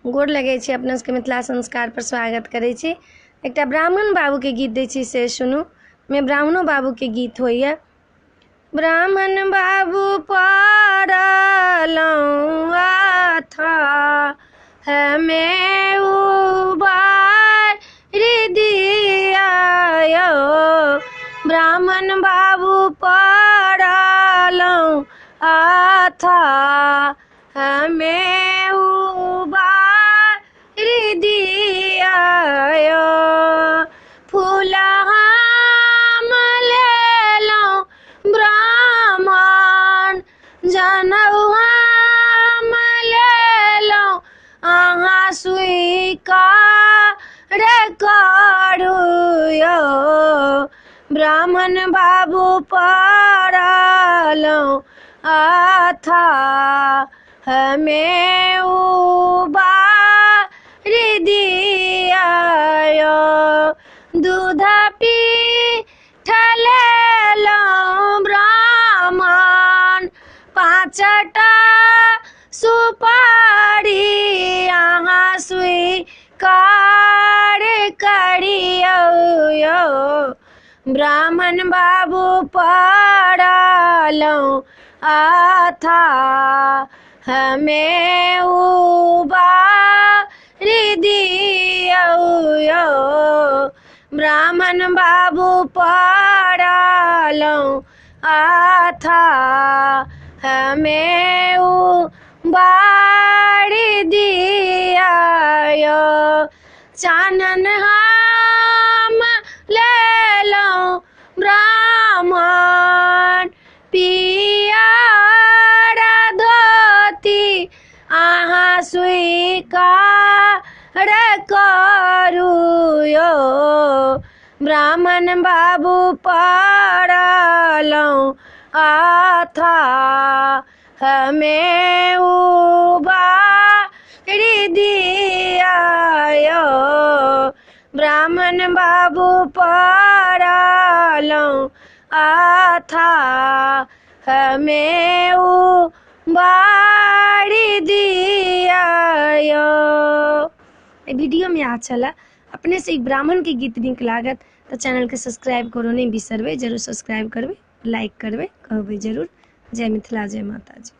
गोर लगै छी, अपना सबके मिथिला संस्कार पर स्वागत करै छी। एकटा ब्राह्मण बाबू के गीत दै छी, से सुनू। में ब्राह्मणो बाबू के गीत होइए। ब्राह्मण बाबू पड़लहुँ अथा हमें उबारि दिया यौ। ब्राह्मण बाबू पड़लहुँ अथा हमें उबारि दिया यौ। फूल हम लेलहुँ ब्राह्मण जनउ हम लेलहुँ, अहाँ स्वीकार करू यौ। ब्राह्मण बाबू पड़लहुँ अथा हमें उबारि दिया यौ। दूध पीठ लेलहुँ ब्राह्मण, 5टा सुपारी अहाँ स्वीकार करियौ यौ। ब्राह्मण बाबू पड़लहुँ अथा हमें उबारि दियौ यौ। ब्राह्मण बाबू पड़लहुँ अथा हमें उबारि दिया यौ। चानन हम लेलहुँ ब्राह्मण, पियर धोती अहाँ स्वीकार करू यौ। ब्राह्मण बाबू पड़लहुँ अथा हमें उबारि दिया यौ। ब्राह्मण बाबू पड़लहुँ अथा हमें उबारि दिया यौ। वीडियो में अच्छा चला अपने से एक ब्राह्मण के गीत नीक लागत तो चैनल के सब्सक्राइब करो नहीं बिसरबे, जरूर सब्सक्राइब करबे, लाइक करबे, कहबे जरूर। जय मिथिला, जय माता जी।